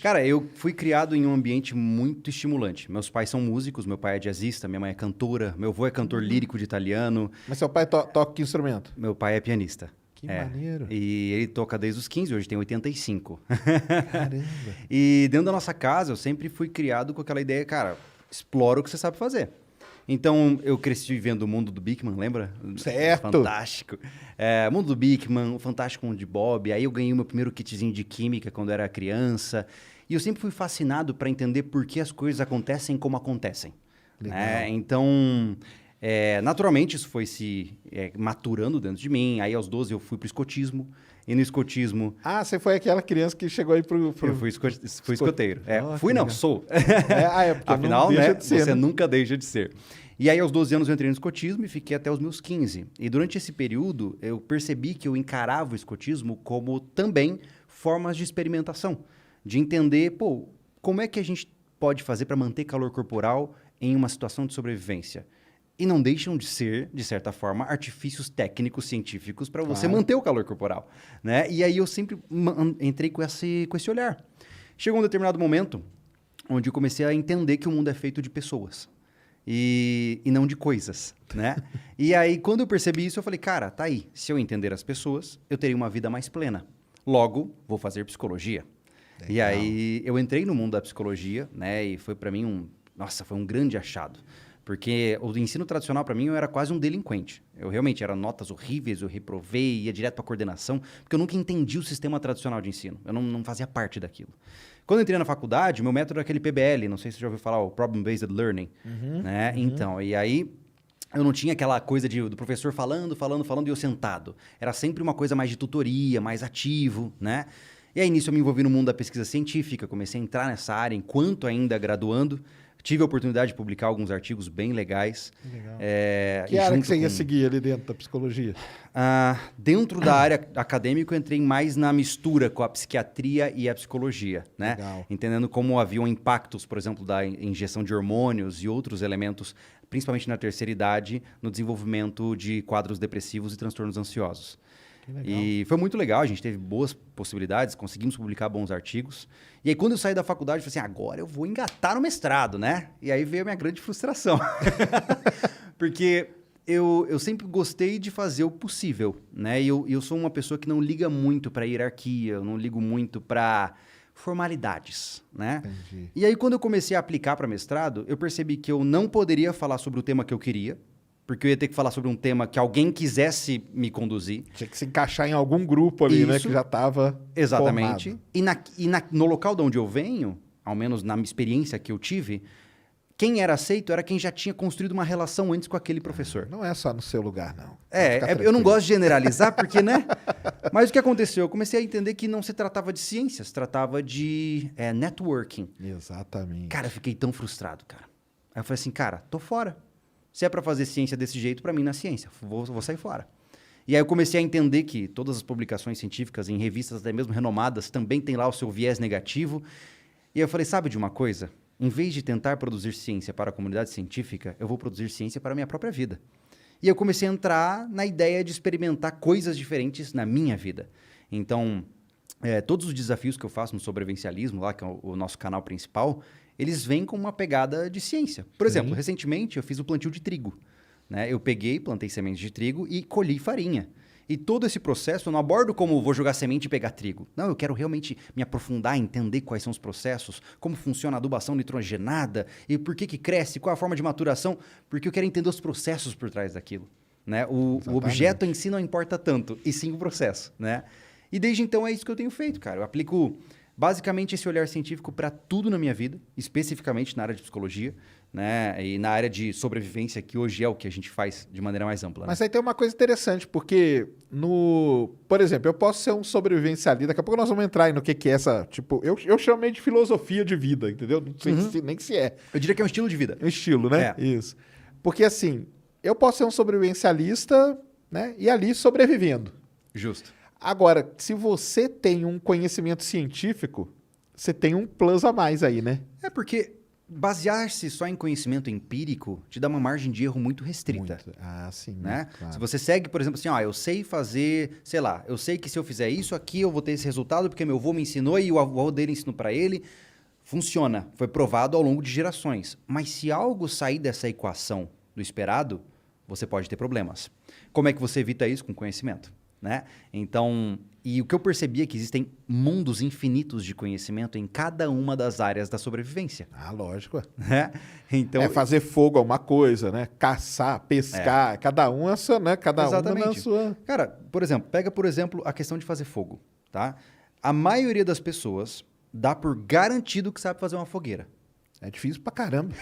Cara, eu fui criado em um ambiente muito estimulante. Meus pais são músicos, meu pai é jazzista, minha mãe é cantora, meu avô é cantor lírico de italiano, Mas seu pai toca que instrumento? meu pai é pianista. Que maneiro. E ele toca desde os 15, hoje tem 85. Caramba. E dentro da nossa casa, eu sempre fui criado com aquela ideia, cara, explora o que você sabe fazer. Então, eu cresci vendo o Mundo do Bikman, lembra? Certo. Fantástico. Mundo do Bikman, o Fantástico Mundo de Bob. Aí eu ganhei o meu primeiro kitzinho de química quando eu era criança. E eu sempre fui fascinado para entender por que as coisas acontecem como acontecem. Legal. Então, naturalmente, isso foi se maturando dentro de mim. Aí, aos 12, eu fui pro escotismo. E no escotismo... Ah, você foi aquela criança que chegou aí pro... Eu fui escoteiro. Fui não, sou. Porque Afinal, não deixa né, de ser, você né? nunca deixa de ser. E aí, aos 12 anos, eu entrei no escotismo e fiquei até os meus 15. E durante esse período, eu percebi que eu encarava o escotismo como também formas de experimentação. De entender, pô, como é que a gente pode fazer para manter calor corporal em uma situação de sobrevivência? E não deixam de ser, de certa forma, artifícios técnicos, científicos para você manter o calor corporal, né? E aí eu sempre entrei com esse olhar. Chegou um determinado momento onde eu comecei a entender que o mundo é feito de pessoas e não de coisas, né? E aí, quando eu percebi isso, eu falei, cara, tá aí. Se eu entender as pessoas, eu teria uma vida mais plena. Logo, vou fazer psicologia. Legal. E aí, eu entrei no mundo da psicologia, né? E foi para mim foi um grande achado. Porque o ensino tradicional, para mim, eu era quase um delinquente. Eu realmente era notas horríveis, eu reprovei, ia direto para coordenação, porque eu nunca entendi o sistema tradicional de ensino. Eu não fazia parte daquilo. Quando eu entrei na faculdade, o meu método era aquele PBL, não sei se você já ouviu falar, o Problem Based Learning. Né? Então, e aí eu não tinha aquela coisa do professor falando e eu sentado. Era sempre uma coisa mais de tutoria, mais ativo, né? E aí, nisso, eu me envolvi no mundo da pesquisa científica, comecei a entrar nessa área enquanto ainda graduando. Tive a oportunidade de publicar alguns artigos bem legais. Legal. Que área que você ia seguir ali dentro da psicologia? Dentro da área acadêmica, eu entrei mais na mistura com a psiquiatria e a psicologia, né? Legal. Entendendo como haviam impactos, por exemplo, da injeção de hormônios e outros elementos, principalmente na terceira idade, no desenvolvimento de quadros depressivos e transtornos ansiosos. E foi muito legal, a gente teve boas possibilidades, conseguimos publicar bons artigos. E aí, quando eu saí da faculdade, eu falei assim, agora eu vou engatar no mestrado, né? E aí veio a minha grande frustração. Porque eu sempre gostei de fazer o possível, né? E eu sou uma pessoa que não liga muito para hierarquia, eu não ligo muito para formalidades, né? Entendi. E aí, quando eu comecei a aplicar para mestrado, eu percebi que eu não poderia falar sobre o tema que eu queria, porque eu ia ter que falar sobre um tema que alguém quisesse me conduzir. Tinha que se encaixar em algum grupo ali, né? Que já estava Exatamente. formado. No local de onde eu venho, ao menos na minha experiência que eu tive, quem era aceito era quem já tinha construído uma relação antes com aquele professor. Não é só no seu lugar, não. Eu não gosto de generalizar, porque, né? Mas o que aconteceu? Eu comecei a entender que não se tratava de ciências, se tratava de networking. Exatamente. Cara, eu fiquei tão frustrado, cara. Aí eu falei assim, cara, tô fora. Se é para fazer ciência desse jeito, para mim não é ciência. Vou sair fora. E aí eu comecei a entender que todas as publicações científicas em revistas até mesmo renomadas também tem lá o seu viés negativo. E aí eu falei, sabe de uma coisa? Em vez de tentar produzir ciência para a comunidade científica, eu vou produzir ciência para a minha própria vida. E eu comecei a entrar na ideia de experimentar coisas diferentes na minha vida. Então, todos os desafios que eu faço no sobrevivencialismo, lá, que é o nosso canal principal, eles vêm com uma pegada de ciência. Por exemplo, recentemente eu fiz o plantio de trigo. Né? Eu plantei sementes de trigo e colhi farinha. E todo esse processo, eu não abordo como vou jogar semente e pegar trigo. Não, eu quero realmente me aprofundar, entender quais são os processos, como funciona a adubação nitrogenada e por que cresce, qual é a forma de maturação, porque eu quero entender os processos por trás daquilo. Né? O objeto em si não importa tanto, e sim o processo. Né? E desde então é isso que eu tenho feito, cara. Eu aplico basicamente esse olhar científico para tudo na minha vida, especificamente na área de psicologia, né? E na área de sobrevivência, que hoje é o que a gente faz de maneira mais ampla. Né? Mas aí tem uma coisa interessante, porque por exemplo, eu posso ser um sobrevivencialista, daqui a pouco nós vamos entrar aí no que é essa, tipo, eu chamei de filosofia de vida, entendeu? Não sei nem se é. Eu diria que é um estilo de vida. Um estilo, né? Isso. Porque assim, eu posso ser um sobrevivencialista, né? E ali sobrevivendo. Justo. Agora, se você tem um conhecimento científico, você tem um plus a mais aí, né? Porque basear-se só em conhecimento empírico te dá uma margem de erro muito restrita. Muito. Ah, sim. Né? Claro. Se você segue, por exemplo, assim, ó, eu sei fazer, sei lá, eu sei que se eu fizer isso aqui, eu vou ter esse resultado porque meu avô me ensinou e o avô dele ensinou para ele. Funciona, foi provado ao longo de gerações. Mas se algo sair dessa equação do esperado, você pode ter problemas. Como é que você evita isso? Com conhecimento, né? Então, e o que eu percebi é que existem mundos infinitos de conhecimento em cada uma das áreas da sobrevivência. Ah, lógico. Né? Então, fazer fogo é uma coisa, né? Caçar, pescar, cada um é sua, né? Cada exatamente. um na sua... Cara, por exemplo, pega, por exemplo, a questão de fazer fogo, tá? A maioria das pessoas dá por garantido que sabe fazer uma fogueira. É difícil pra caramba.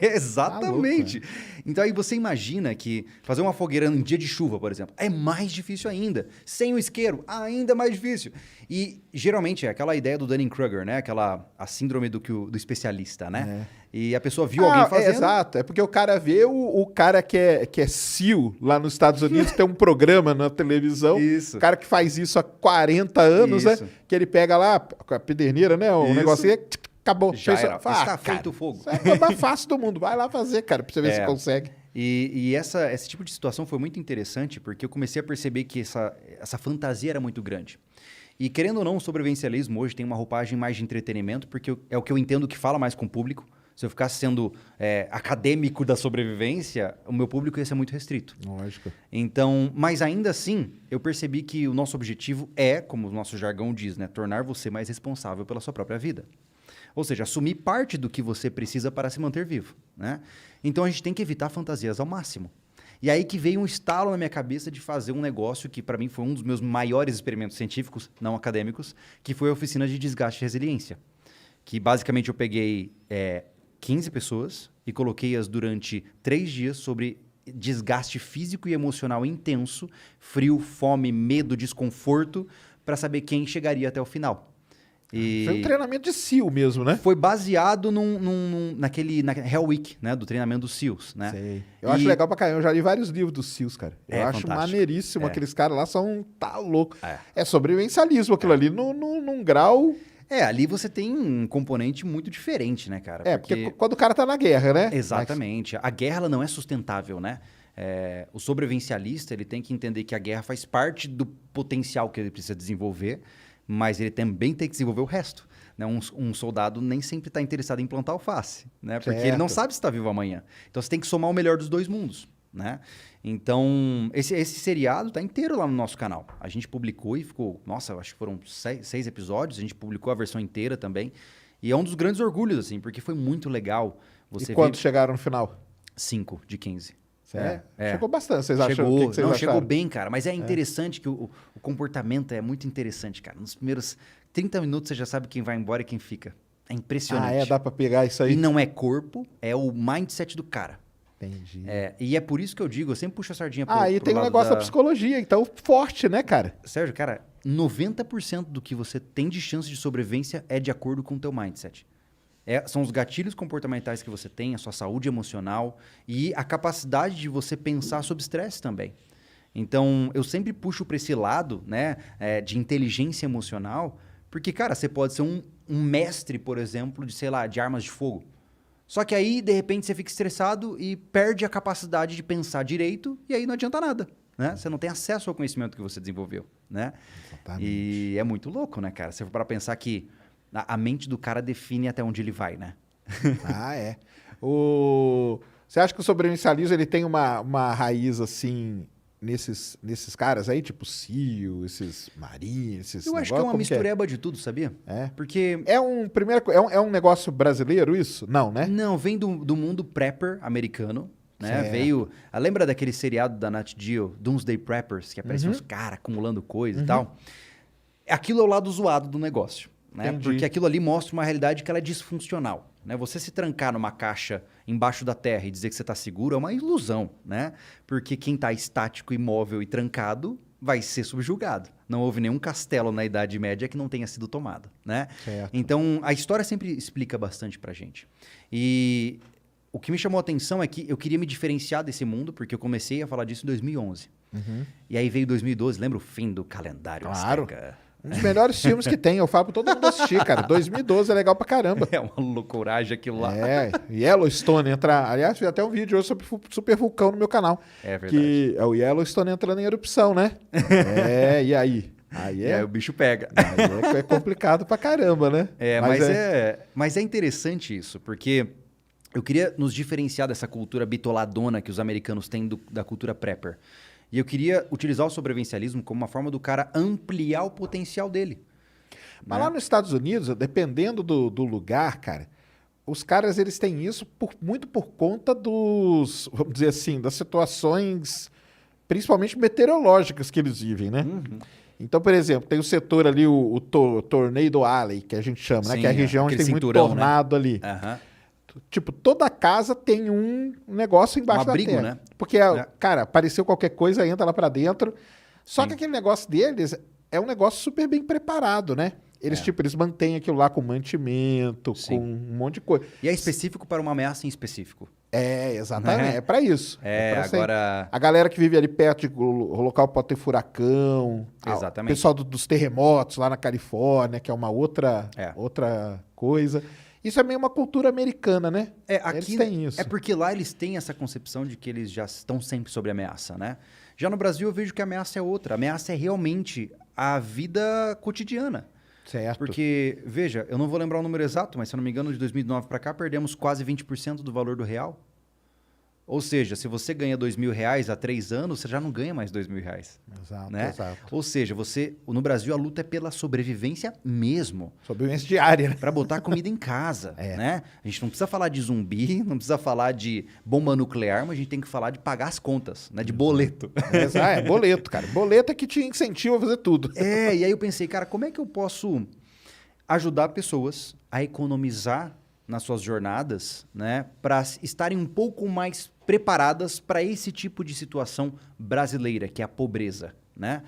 Exatamente. Tá louco, então aí você imagina que fazer uma fogueira num dia de chuva, por exemplo, é mais difícil ainda. Sem o isqueiro, ainda mais difícil. E geralmente é aquela ideia do Dunning-Kruger, né? A síndrome do especialista, né? E a pessoa viu alguém fazendo... Exato, é porque o cara vê o cara que é SEAL lá nos Estados Unidos, tem um programa na televisão, Isso. o cara que faz isso há 40 anos, né? Isso. Que ele pega lá com a pederneira, né? O Isso. negocinho, acabou. Já era. Está cara, feito o fogo. Isso é a coisa mais fácil do mundo. Vai lá fazer, cara, pra você ver se consegue. E esse tipo de situação foi muito interessante porque eu comecei a perceber que essa fantasia era muito grande. E querendo ou não, o sobrevivencialismo hoje tem uma roupagem mais de entretenimento, porque é o que eu entendo que fala mais com o público. Se eu ficasse sendo acadêmico da sobrevivência, o meu público ia ser muito restrito. Lógico. Então, mas ainda assim, eu percebi que o nosso objetivo é, como o nosso jargão diz, né, tornar você mais responsável pela sua própria vida. Ou seja, assumir parte do que você precisa para se manter vivo, né? Então, a gente tem que evitar fantasias ao máximo. E aí que veio um estalo na minha cabeça de fazer um negócio que, para mim, foi um dos meus maiores experimentos científicos, não acadêmicos, que foi a oficina de desgaste e resiliência. Que, basicamente, eu peguei 15 pessoas e coloquei-as durante 3 dias sobre desgaste físico e emocional intenso, frio, fome, medo, desconforto, para saber quem chegaria até o final. E foi um treinamento de SEAL mesmo, né? foi baseado na Hell Week, né? Do treinamento dos SEALs, né? Sei. Eu acho legal pra caramba. Eu já li vários livros dos SEALs, cara. Eu acho fantástico. maneiríssimo. Aqueles caras lá são... Tá louco. É. É sobrevivencialismo aquilo ali num grau... Ali você tem um componente muito diferente, né, cara? Porque quando o cara tá na guerra, né? Exatamente. A guerra ela não é sustentável, né? O sobrevivencialista ele tem que entender que a guerra faz parte do potencial que ele precisa desenvolver, mas ele também tem que desenvolver o resto. Né? Um soldado nem sempre está interessado em plantar alface, né? Porque ele não sabe se está vivo amanhã. Então você tem que somar o melhor dos dois mundos. Né? Então, esse seriado está inteiro lá no nosso canal. A gente publicou e ficou... Nossa, acho que foram 6 episódios. A gente publicou a versão inteira também. E é um dos grandes orgulhos, assim, porque foi muito legal. E quantos chegaram no final? 5 de 15. Chegou bastante, vocês acham? O que vocês acharam? Chegou bem, cara. Mas é interessante que o comportamento é muito interessante, cara. Nos primeiros 30 minutos você já sabe quem vai embora e quem fica. É impressionante. Dá pra pegar isso aí? E não é corpo, é o mindset do cara. Entendi. E é por isso que eu digo, eu sempre puxo a sardinha pro e tem um negócio da psicologia, então forte, né, cara? Sérgio, cara, 90% do que você tem de chance de sobrevivência é de acordo com o teu mindset. São os gatilhos comportamentais que você tem, a sua saúde emocional e a capacidade de você pensar sob estresse também. Então, eu sempre puxo para esse lado, né, de inteligência emocional, porque, cara, você pode ser um mestre, por exemplo, de, sei lá, de armas de fogo. Só que aí, de repente, você fica estressado e perde a capacidade de pensar direito e aí não adianta nada, né? Você não tem acesso ao conhecimento que você desenvolveu, né? Exatamente. E é muito louco, né, cara? Se for para pensar que a mente do cara define até onde ele vai, né? Você acha que o sobrevivencialismo ele tem uma raiz, assim, nesses caras aí? Tipo SEAL, esses marinhos, esses Eu acho que é uma mistureba de tudo, sabia? Porque... É um negócio brasileiro isso? Não, né? Não, vem do mundo prepper americano. Né? Veio... Lembra daquele seriado da Nat Geo, Doomsday Preppers, que apareciam os caras acumulando coisa e tal? Aquilo é o lado zoado do negócio. Né? Porque aquilo ali mostra uma realidade que ela é disfuncional. Né? Você se trancar numa caixa embaixo da terra e dizer que você está seguro é uma ilusão. Né? Porque quem está estático, imóvel e trancado vai ser subjugado. Não houve nenhum castelo na Idade Média que não tenha sido tomado. Né? Então, a história sempre explica bastante pra gente. E o que me chamou a atenção é que eu queria me diferenciar desse mundo, porque eu comecei a falar disso em 2011. E aí veio 2012, lembra o fim do calendário azteca? Um dos melhores filmes que tem. Eu falo pra todo mundo assistir, cara. 2012 é legal pra caramba. É uma loucuragem aquilo lá. É, Yellowstone entra... Aliás, fiz até um vídeo hoje sobre super vulcão no meu canal. É verdade. Que é o Yellowstone entrando em erupção, né? E aí? Aí E aí o bicho pega. aí é complicado pra caramba, né? Mas é interessante isso, porque eu queria nos diferenciar dessa cultura bitoladona que os americanos têm da cultura prepper. E eu queria utilizar o sobrevivencialismo como uma forma do cara ampliar o potencial dele. Mas né? lá nos Estados Unidos, dependendo do lugar, cara, os caras eles têm isso muito por conta dos, vamos dizer assim, das situações, principalmente meteorológicas que eles vivem, né? Uhum. Então, por exemplo, tem o setor ali, o Tornado Alley, que a gente chama, né? Sim, Que é a região onde aquele tem muito cinturão, tornado ali. Aham. Tipo, toda casa tem um negócio embaixo da abrigo, terra. né? Porque, cara, apareceu qualquer coisa, entra lá pra dentro. Só Sim. que aquele negócio deles é um negócio super bem preparado, né? Eles mantêm aquilo lá com mantimento, Sim. com um monte de coisa. E é específico para uma ameaça em específico. Exatamente. Né? É pra isso. Pra isso aí. Agora... A galera que vive ali perto o local pode ter furacão. Exatamente. O pessoal dos terremotos lá na Califórnia, que é uma outra coisa. Isso é meio uma cultura americana, né? Aqui eles têm isso. É porque lá eles têm essa concepção de que eles já estão sempre sob ameaça, né? Já no Brasil eu vejo que a ameaça é outra. A ameaça é realmente a vida cotidiana. Certo. Porque, veja, eu não vou lembrar o número exato, mas se eu não me engano, de 2009 para cá, perdemos quase 20% do valor do real. Ou seja, se você ganha R$2.000 há 3 anos, você já não ganha mais R$2.000. Exato, né? exato. Ou seja, no Brasil a luta é pela sobrevivência mesmo. Sobrevivência diária, né? Para botar comida em casa, né? A gente não precisa falar de zumbi, não precisa falar de bomba nuclear, mas a gente tem que falar de pagar as contas, né? De boleto. Boleto, cara. Boleto é que te incentiva a fazer tudo. E aí eu pensei, cara, como é que eu posso ajudar pessoas a economizar nas suas jornadas, né? Para estarem um pouco mais preparadas para esse tipo de situação brasileira, que é a pobreza, né?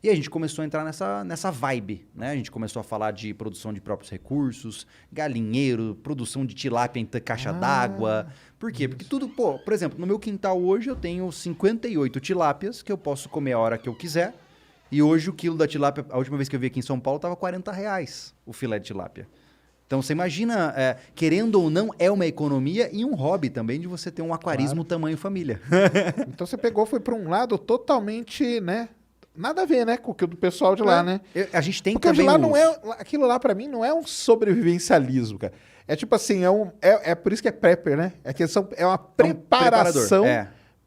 E a gente começou a entrar nessa vibe, né? A gente começou a falar de produção de próprios recursos, galinheiro, produção de tilápia em caixa d'água. Por quê? Porque tudo, por exemplo, no meu quintal hoje eu tenho 58 tilápias que eu posso comer a hora que eu quiser. E hoje o quilo da tilápia, a última vez que eu vi aqui em São Paulo, estava R$40 o filé de tilápia. Então, você imagina, querendo ou não, é uma economia e um hobby também de você ter um aquarismo tamanho família. Então, você foi para um lado totalmente, né? Nada a ver, né? Com o que do pessoal de lá, né? A gente tem porque também de lá não é... Aquilo lá, para mim, não é um sobrevivencialismo, cara. É tipo assim, é por isso que é prepper, né? É uma preparação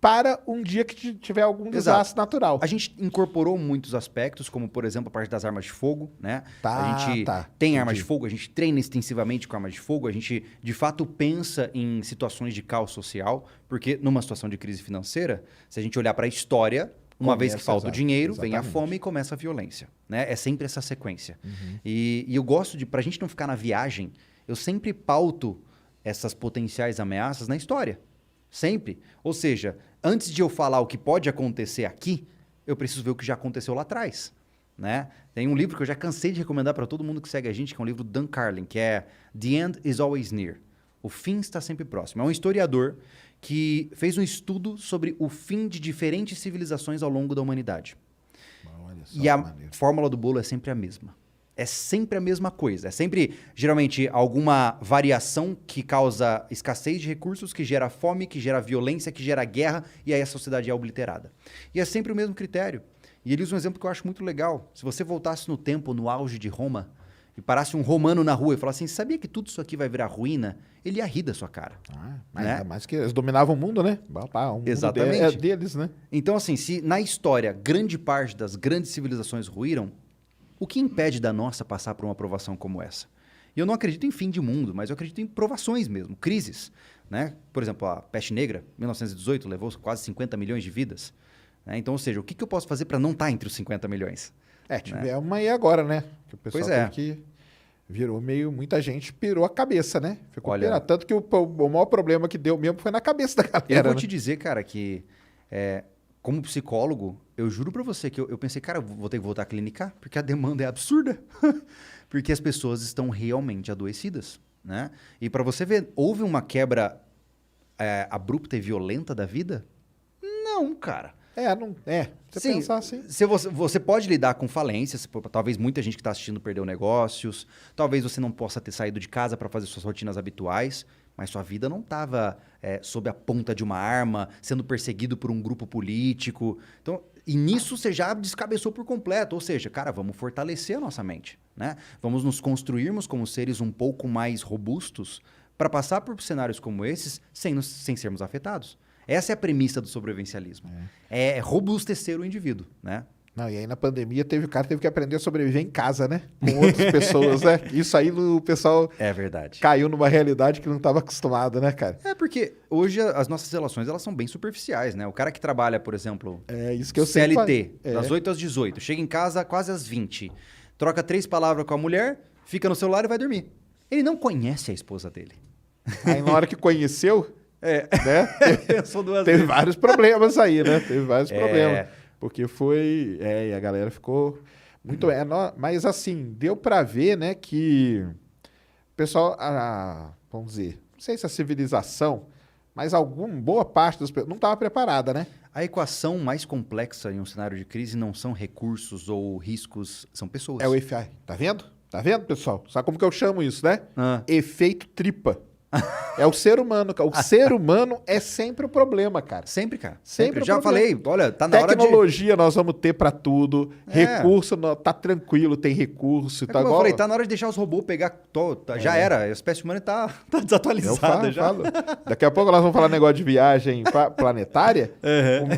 para um dia que tiver algum desastre natural. A gente incorporou muitos aspectos, como, por exemplo, a parte das armas de fogo, né? A gente tem armas de fogo, a gente treina extensivamente com armas de fogo, a gente, de fato, pensa em situações de caos social, porque numa situação de crise financeira, se a gente olhar para a história, uma vez que falta o dinheiro, vem a fome e começa a violência, né? É sempre essa sequência. E eu gosto de, pra gente não ficar na viagem, eu sempre pauto essas potenciais ameaças na história. Sempre. Ou seja, antes de eu falar o que pode acontecer aqui, eu preciso ver o que já aconteceu lá atrás, né? Tem um livro que eu já cansei de recomendar para todo mundo que segue a gente, que é um livro do Dan Carlin, que é The End is Always Near. O fim está sempre próximo. É um historiador que fez um estudo sobre o fim de diferentes civilizações ao longo da humanidade. E a fórmula do bolo é sempre a mesma. É sempre a mesma coisa. É sempre, geralmente, alguma variação que causa escassez de recursos, que gera fome, que gera violência, que gera guerra, e aí a sociedade é obliterada. E é sempre o mesmo critério. E ele usa um exemplo que eu acho muito legal. Se você voltasse no tempo, no auge de Roma, e parasse um romano na rua e falasse assim, sabia que tudo isso aqui vai virar ruína? Ele ia rir da sua cara. Ainda mais que eles dominavam o mundo, né? O mundo Exatamente. É deles, né? Então, assim, se na história grande parte das grandes civilizações ruíram, o que impede da nossa passar por uma provação como essa? E eu não acredito em fim de mundo, mas eu acredito em provações mesmo, crises, né? Por exemplo, a peste negra, 1918, levou quase 50 milhões de vidas. Né? Então, ou seja, o que eu posso fazer para não estar entre os 50 milhões? Tiver uma aí agora, né? Que o pessoal teve que virou muita gente pirou a cabeça, né? Ficou pirado. Tanto que o maior problema que deu mesmo foi na cabeça da galera. Eu vou te dizer, cara, que como psicólogo, eu juro pra você que eu pensei, cara, eu vou ter que voltar a clinicar, porque a demanda é absurda. Porque as pessoas estão realmente adoecidas, né? E pra você ver, houve uma quebra abrupta e violenta da vida? Não, cara. Você Sim, pensar assim. se você pode lidar com falências, talvez muita gente que está assistindo perdeu negócios, talvez você não possa ter saído de casa para fazer suas rotinas habituais, mas sua vida não estava sob a ponta de uma arma, sendo perseguido por um grupo político. Então, e nisso você já descabeçou por completo. Ou seja, cara, vamos fortalecer a nossa mente, né? Vamos nos construirmos como seres um pouco mais robustos para passar por cenários como esses sem sermos afetados. Essa é a premissa do sobrevivencialismo. É robustecer o indivíduo, né? Não, e aí na pandemia o cara teve que aprender a sobreviver em casa, né? Com outras pessoas, né? Isso aí o pessoal É verdade. caiu numa realidade que não estava acostumado, né, cara? É porque hoje as nossas relações elas são bem superficiais, né? O cara que trabalha, por exemplo, É isso que eu sempre CLT, falei. das 8 às 18, chega em casa quase às 20, troca 3 palavras com a mulher, fica no celular e vai dormir. Ele não conhece a esposa dele. Aí na hora que conheceu, né? Pensou duas Teve vezes. vários problemas aí, né? Teve vários problemas. Porque foi... e a galera ficou muito... mas assim, deu pra ver, né, que o pessoal, vamos dizer, não sei se a civilização, mas boa parte das pessoas não estava preparada, né? A equação mais complexa em um cenário de crise não são recursos ou riscos, são pessoas. É o EFI. Tá vendo? Tá vendo, pessoal? Sabe como que eu chamo isso, né? Efeito tripa. É o ser humano, cara. O ser humano é sempre o problema, cara. Sempre, cara. Sempre Já o problema. falei, olha, tá na hora de... Tecnologia nós vamos ter pra tudo. Recurso, tá tranquilo, tem recurso. Como eu falei, tá na hora de deixar os robôs pegar... Já era, a espécie humana tá desatualizada já. Falo. Daqui a pouco nós vamos falar negócio de viagem planetária.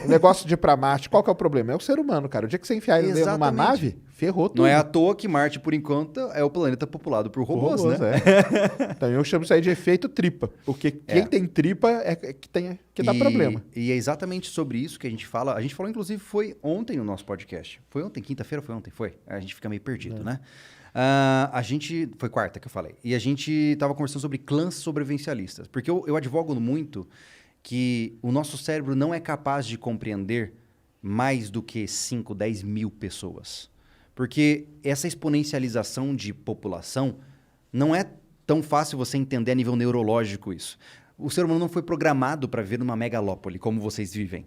O negócio de ir pra Marte, qual que é o problema? É o ser humano, cara. O dia que você enfiar ele dentro de uma nave, ferrou tudo. Não é à toa que Marte, por enquanto, é o planeta populado por robôs, né? Então eu chamo isso aí de efeito tripa. Porque quem tem tripa é que dá problema. E é exatamente sobre isso que a gente fala. A gente falou, inclusive, foi ontem no nosso podcast. Foi ontem? Quinta-feira? Foi ontem? Foi. A gente fica meio perdido, né? Foi quarta que eu falei. E a gente tava conversando sobre clãs sobrevivencialistas. Porque eu advogo muito que o nosso cérebro não é capaz de compreender mais do que 5, 10 mil pessoas. Porque essa exponencialização de população não é tão fácil você entender a nível neurológico isso. O ser humano não foi programado para viver numa megalópole como vocês vivem.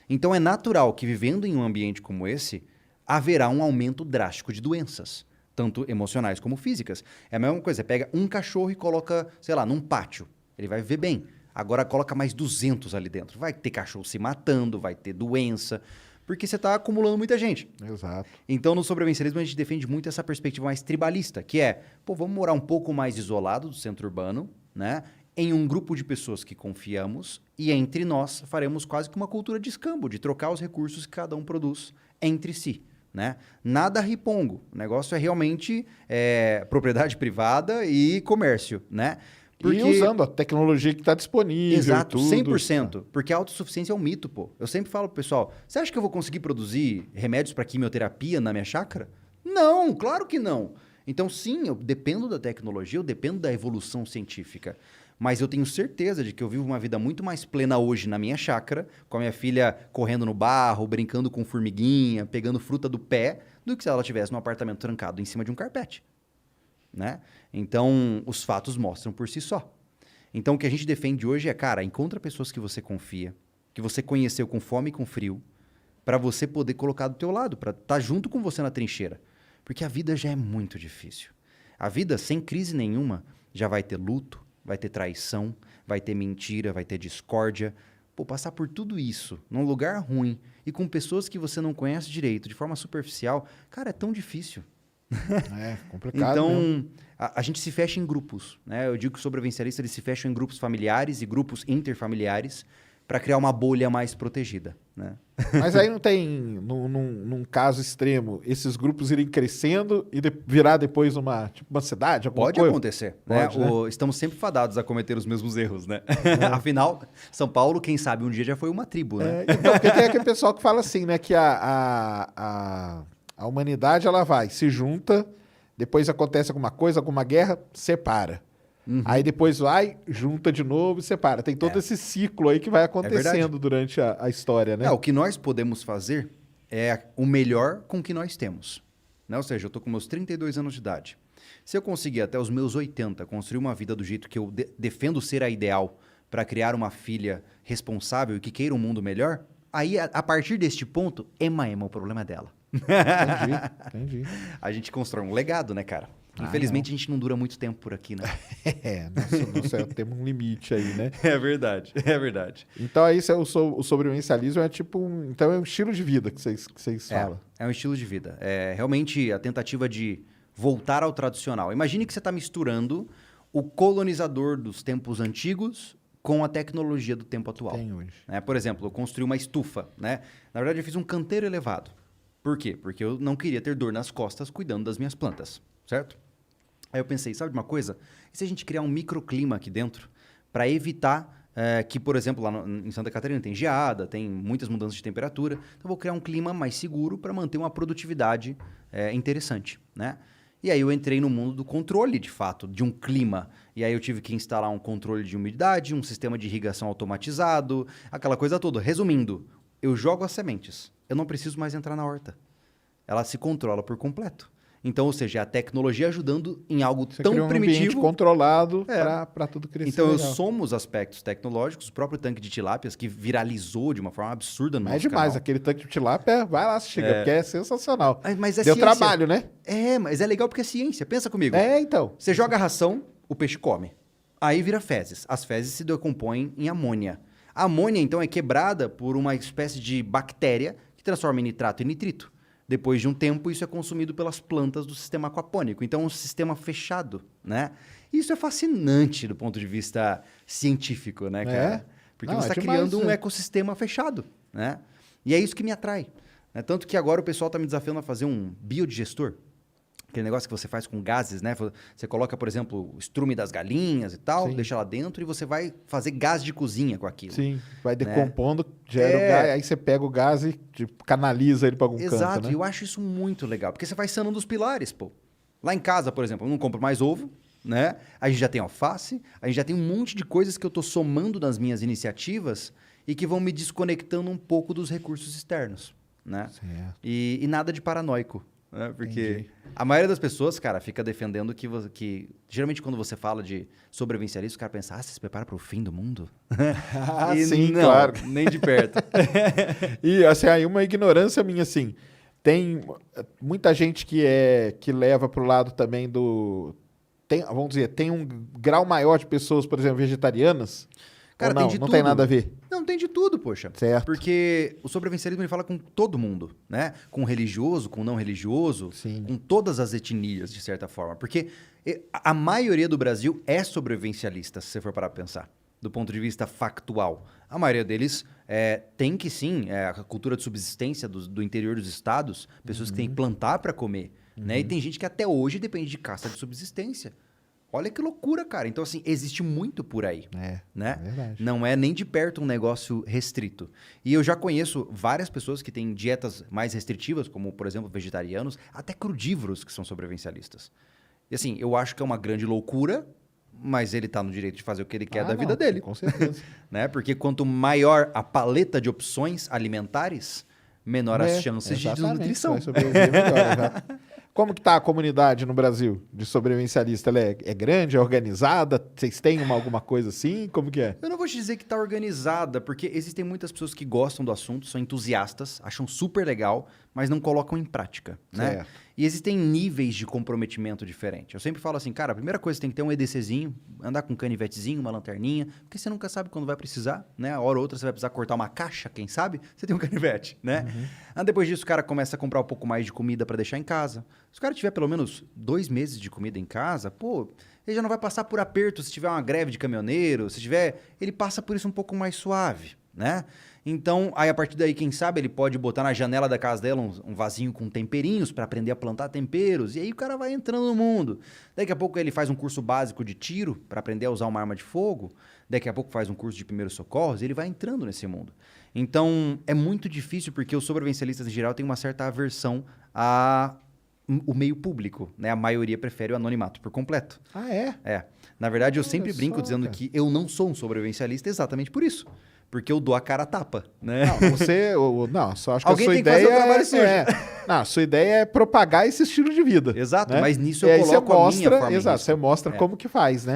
Então é natural que vivendo em um ambiente como esse, haverá um aumento drástico de doenças, tanto emocionais como físicas. É a mesma coisa, você pega um cachorro e coloca, sei lá, num pátio, ele vai viver bem. Agora coloca mais 200 ali dentro. Vai ter cachorro se matando, vai ter doença, porque você está acumulando muita gente. Exato. Então, no sobrevivencialismo, a gente defende muito essa perspectiva mais tribalista, que é, vamos morar um pouco mais isolado do centro urbano, né? Em um grupo de pessoas que confiamos e entre nós faremos quase que uma cultura de escambo, de trocar os recursos que cada um produz entre si, né? Nada ripongo. O negócio é realmente propriedade privada e comércio, né? Porque... E usando a tecnologia que está disponível. Exato, tudo. 100%. Porque a autossuficiência é um mito, pô. Eu sempre falo pro pessoal, você acha que eu vou conseguir produzir remédios para quimioterapia na minha chácara? Não, claro que não. Então, sim, eu dependo da tecnologia, eu dependo da evolução científica. Mas eu tenho certeza de que eu vivo uma vida muito mais plena hoje na minha chácara, com a minha filha correndo no barro, brincando com formiguinha, pegando fruta do pé, do que se ela estivesse num apartamento trancado em cima de um carpete. Né? Então, os fatos mostram por si só. Então, o que a gente defende hoje é, cara, encontra pessoas que você confia, que você conheceu com fome e com frio, para você poder colocar do teu lado, para estar junto com você na trincheira. Porque a vida já é muito difícil. A vida, sem crise nenhuma, já vai ter luto, vai ter traição, vai ter mentira, vai ter discórdia. Pô, passar por tudo isso, num lugar ruim, e com pessoas que você não conhece direito, de forma superficial, cara, é tão difícil. É complicado. Então, a gente se fecha em grupos, né? Eu digo que os sobrevivencialistas eles se fecham em grupos familiares e grupos interfamiliares para criar uma bolha mais protegida, né? Mas aí não tem, num caso extremo, esses grupos irem crescendo e virar depois uma cidade? Pode coisa? acontecer. Pode, né? né? Estamos sempre fadados a cometer os mesmos erros, né? Afinal, São Paulo, quem sabe, um dia já foi uma tribo, né? Então, porque tem aquele pessoal que fala assim, né? Que a humanidade, ela vai, se junta, depois acontece alguma coisa, alguma guerra, separa. Aí depois vai, junta de novo e separa. Tem todo esse ciclo aí que vai acontecendo durante a história, né? O que nós podemos fazer é o melhor com o que nós temos. Né? Ou seja, eu estou com meus 32 anos de idade. Se eu conseguir até os meus 80 construir uma vida do jeito que eu defendo ser a ideal para criar uma filha responsável e que queira um mundo melhor, Aí, a partir deste ponto, Ema, o problema é dela. Entendi. A gente constrói um legado, né, cara? Infelizmente, a gente não dura muito tempo por aqui, né? Temos um limite aí, né? É verdade, é verdade. Então, aí o sobrevivencialismo é tipo então é um estilo de vida que vocês falam. É um estilo de vida. É realmente a tentativa de voltar ao tradicional. Imagine que você está misturando o colonizador dos tempos antigos com a tecnologia do tempo atual. Tem hoje. Por exemplo, eu construí uma estufa, né? Na verdade, eu fiz um canteiro elevado. Por quê? Porque eu não queria ter dor nas costas cuidando das minhas plantas, certo? Aí eu pensei, sabe de uma coisa? E se a gente criar um microclima aqui dentro para evitar que, por exemplo, lá em Santa Catarina tem geada, tem muitas mudanças de temperatura, então eu vou criar um clima mais seguro para manter uma produtividade interessante, né? E aí eu entrei no mundo do controle, de fato, de um clima. E aí eu tive que instalar um controle de umidade, um sistema de irrigação automatizado, aquela coisa toda. Resumindo, eu jogo as sementes. Eu não preciso mais entrar na horta. Ela se controla por completo. Então, ou seja, a tecnologia ajudando em algo Você tão cria um primitivo. ambiente controlado para tudo crescer. Então, legal. eu somo os aspectos tecnológicos, o próprio tanque de tilápias, que viralizou de uma forma absurda no nosso demais, canal. aquele tanque de tilápia, vai lá, chega, porque é sensacional. Mas é Deu ciência. trabalho, né? Mas é legal porque é ciência. Pensa comigo. Então. Você joga a ração, o peixe come. Aí vira fezes. As fezes se decompõem em amônia. A amônia, então, é quebrada por uma espécie de bactéria que transforma em nitrato e nitrito. Depois de um tempo, isso é consumido pelas plantas do sistema aquapônico. Então, é um sistema fechado, né? Isso é fascinante do ponto de vista científico, né, cara? Porque você está criando um ecossistema fechado, né? E é isso que me atrai. Né? Tanto que agora o pessoal está me desafiando a fazer um biodigestor. Aquele negócio que você faz com gases, né? Você coloca, por exemplo, o estrume das galinhas e tal, deixa lá dentro e você vai fazer gás de cozinha com aquilo. Sim, vai decompondo, gera o gás, aí você pega o gás e canaliza ele para algum canto, Exato, né? e eu acho isso muito legal, porque você vai sanando os pilares, pô. Lá em casa, por exemplo, eu não compro mais ovo, né? A gente já tem alface, a gente já tem um monte de coisas que eu tô somando nas minhas iniciativas e que vão me desconectando um pouco dos recursos externos, né? E nada de paranoico. Porque a maioria das pessoas, cara, fica defendendo que geralmente quando você fala de sobrevivencialismo, o cara pensa, você se prepara para o fim do mundo? Sim, não, claro. Nem de perto. E assim, aí uma ignorância minha, assim, tem muita gente que leva pro lado também vamos dizer, tem um grau maior de pessoas, por exemplo, vegetarianas? Cara, ou não, tem de não tudo. Tem nada a ver? Não, tem de tudo, poxa. Certo. Porque o sobrevivencialismo ele fala com todo mundo, né? Com religioso, com não religioso, Sim. com todas as etnias, de certa forma. Porque a maioria do Brasil é sobrevivencialista, se você for parar pra pensar, do ponto de vista factual. A maioria deles tem que sim, a cultura de subsistência do interior dos estados, pessoas que têm que plantar para comer, né? E tem gente que até hoje depende de caça de subsistência. Olha que loucura, cara. Então, assim, existe muito por aí. Né? É verdade. Não é nem de perto um negócio restrito. E eu já conheço várias pessoas que têm dietas mais restritivas, como, por exemplo, vegetarianos, até crudívoros que são sobrevivencialistas. E, assim, eu acho que é uma grande loucura, mas ele está no direito de fazer o que ele quer da vida dele. Com certeza. Né? Porque quanto maior a paleta de opções alimentares, menor as chances de desnutrição. Vai sobreviver melhor, Como que tá a comunidade no Brasil de sobrevivencialista? Ela é grande, é organizada? Vocês têm alguma coisa assim? Como que é? Eu não vou te dizer que está organizada, porque existem muitas pessoas que gostam do assunto, são entusiastas, acham super legal, mas não colocam em prática, né? Certo. E existem níveis de comprometimento diferentes. Eu sempre falo assim, cara, a primeira coisa, você tem que ter um EDCzinho, andar com um canivetezinho, uma lanterninha, porque você nunca sabe quando vai precisar, né? A hora ou outra você vai precisar cortar uma caixa, quem sabe? Você tem um canivete, né? Depois disso, o cara começa a comprar um pouco mais de comida para deixar em casa. Se o cara tiver pelo menos 2 meses de comida em casa, pô, ele já não vai passar por aperto se tiver uma greve de caminhoneiro, se tiver... Ele passa por isso um pouco mais suave, né? Então, aí a partir daí, quem sabe, ele pode botar na janela da casa dela um vasinho com temperinhos para aprender a plantar temperos. E aí o cara vai entrando no mundo. Daqui a pouco ele faz um curso básico de tiro para aprender a usar uma arma de fogo. Daqui a pouco faz um curso de primeiros socorros e ele vai entrando nesse mundo. Então, é muito difícil porque os sobrevivencialistas em geral têm uma certa aversão o meio público, né? A maioria prefere o anonimato por completo. Ah, é? É. Na verdade, eu sempre brinco dizendo que eu não sou um sobrevivencialista exatamente por isso. Porque eu dou a cara a tapa, né? Não, só acho que alguém a sua tem ideia que fazer o trabalho sujo. Não, a sua ideia é propagar esse estilo de vida. Exato, né? mas nisso eu coloco a minha forma. Exato, você mostra como que faz, né?